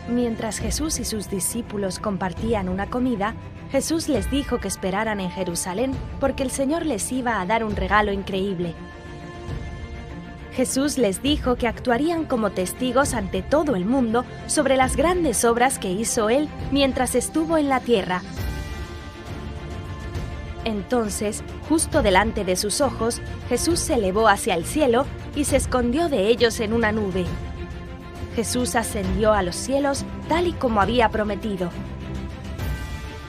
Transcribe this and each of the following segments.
Mientras Jesús y sus discípulos compartían una comida, Jesús les dijo que esperaran en Jerusalén porque el Señor les iba a dar un regalo increíble. Jesús les dijo que actuarían como testigos ante todo el mundo sobre las grandes obras que hizo Él mientras estuvo en la tierra. Entonces, justo delante de sus ojos, Jesús se elevó hacia el cielo y se escondió de ellos en una nube. Jesús ascendió a los cielos tal y como había prometido.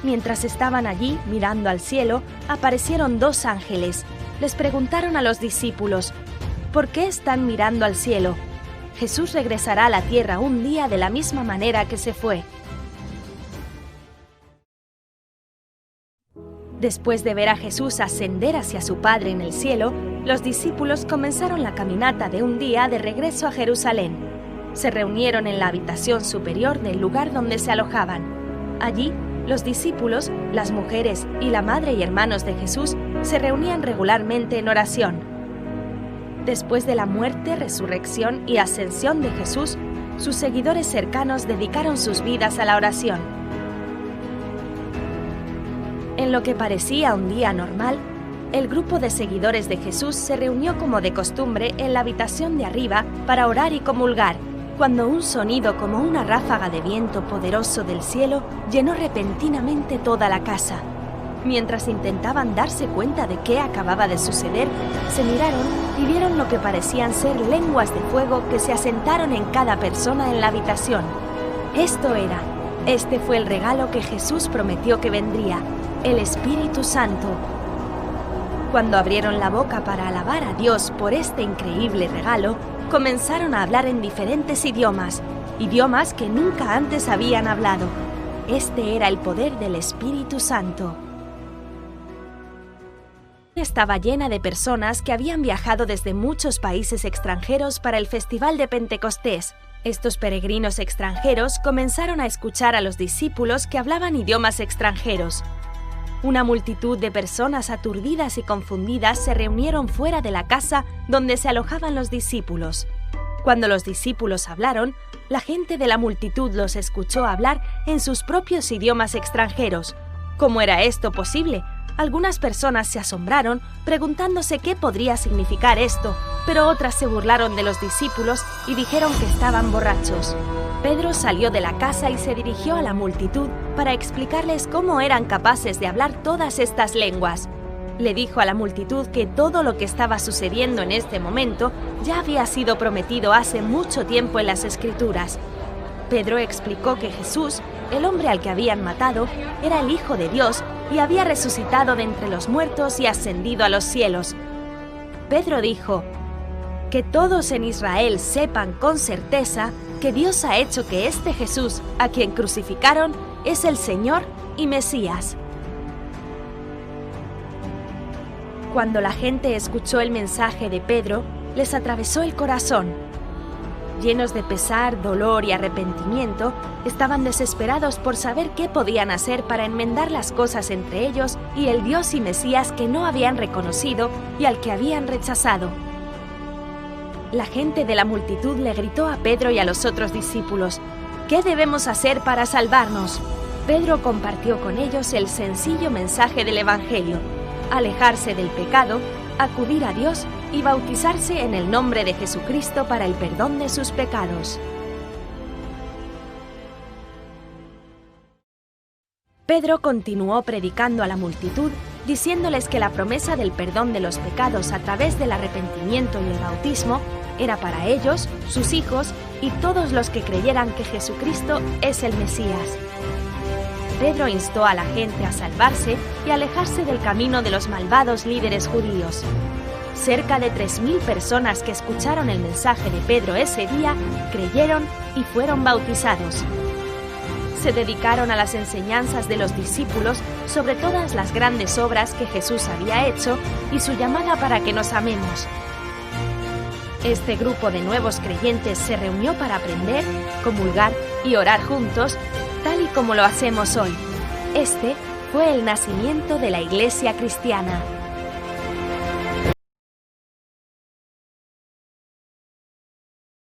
Mientras estaban allí mirando al cielo, aparecieron dos ángeles. Les preguntaron a los discípulos: ¿por qué están mirando al cielo? Jesús regresará a la tierra un día de la misma manera que se fue. Después de ver a Jesús ascender hacia su Padre en el cielo, los discípulos comenzaron la caminata de un día de regreso a Jerusalén. Se reunieron en la habitación superior del lugar donde se alojaban. Allí, los discípulos, las mujeres y la madre y hermanos de Jesús se reunían regularmente en oración. Después de la muerte, resurrección y ascensión de Jesús, sus seguidores cercanos dedicaron sus vidas a la oración. En lo que parecía un día normal, el grupo de seguidores de Jesús se reunió como de costumbre en la habitación de arriba para orar y comulgar, cuando un sonido como una ráfaga de viento poderoso del cielo llenó repentinamente toda la casa. Mientras intentaban darse cuenta de qué acababa de suceder, se miraron y vieron lo que parecían ser lenguas de fuego que se asentaron en cada persona en la habitación. Este fue el regalo que Jesús prometió que vendría, el Espíritu Santo. Cuando abrieron la boca para alabar a Dios por este increíble regalo, comenzaron a hablar en diferentes idiomas que nunca antes habían hablado. Este era el poder del Espíritu Santo. Estaba llena de personas que habían viajado desde muchos países extranjeros para el Festival de Pentecostés. Estos peregrinos extranjeros comenzaron a escuchar a los discípulos que hablaban idiomas extranjeros. Una multitud de personas aturdidas y confundidas se reunieron fuera de la casa donde se alojaban los discípulos. Cuando los discípulos hablaron, la gente de la multitud los escuchó hablar en sus propios idiomas extranjeros. ¿Cómo era esto posible? Algunas personas se asombraron, preguntándose qué podría significar esto, pero otras se burlaron de los discípulos y dijeron que estaban borrachos. Pedro salió de la casa y se dirigió a la multitud para explicarles cómo eran capaces de hablar todas estas lenguas. Le dijo a la multitud que todo lo que estaba sucediendo en este momento ya había sido prometido hace mucho tiempo en las Escrituras. Pedro explicó que Jesús, el hombre al que habían matado, era el Hijo de Dios y había resucitado de entre los muertos y ascendido a los cielos. Pedro dijo: que todos en Israel sepan con certeza que Dios ha hecho que este Jesús, a quien crucificaron, es el Señor y Mesías. Cuando la gente escuchó el mensaje de Pedro, les atravesó el corazón. Llenos de pesar, dolor y arrepentimiento, estaban desesperados por saber qué podían hacer para enmendar las cosas entre ellos y el Dios y Mesías que no habían reconocido y al que habían rechazado. La gente de la multitud le gritó a Pedro y a los otros discípulos: ¿qué debemos hacer para salvarnos? Pedro compartió con ellos el sencillo mensaje del Evangelio: alejarse del pecado, acudir a Dios y bautizarse en el nombre de Jesucristo para el perdón de sus pecados. Pedro continuó predicando a la multitud, diciéndoles que la promesa del perdón de los pecados a través del arrepentimiento y el bautismo era para ellos, sus hijos y todos los que creyeran que Jesucristo es el Mesías. Pedro instó a la gente a salvarse y alejarse del camino de los malvados líderes judíos. Cerca de 3.000 personas que escucharon el mensaje de Pedro ese día creyeron y fueron bautizados. Se dedicaron a las enseñanzas de los discípulos sobre todas las grandes obras que Jesús había hecho y su llamada para que nos amemos. Este grupo de nuevos creyentes se reunió para aprender, comulgar y orar juntos, tal y como lo hacemos hoy. Este fue el nacimiento de la Iglesia cristiana.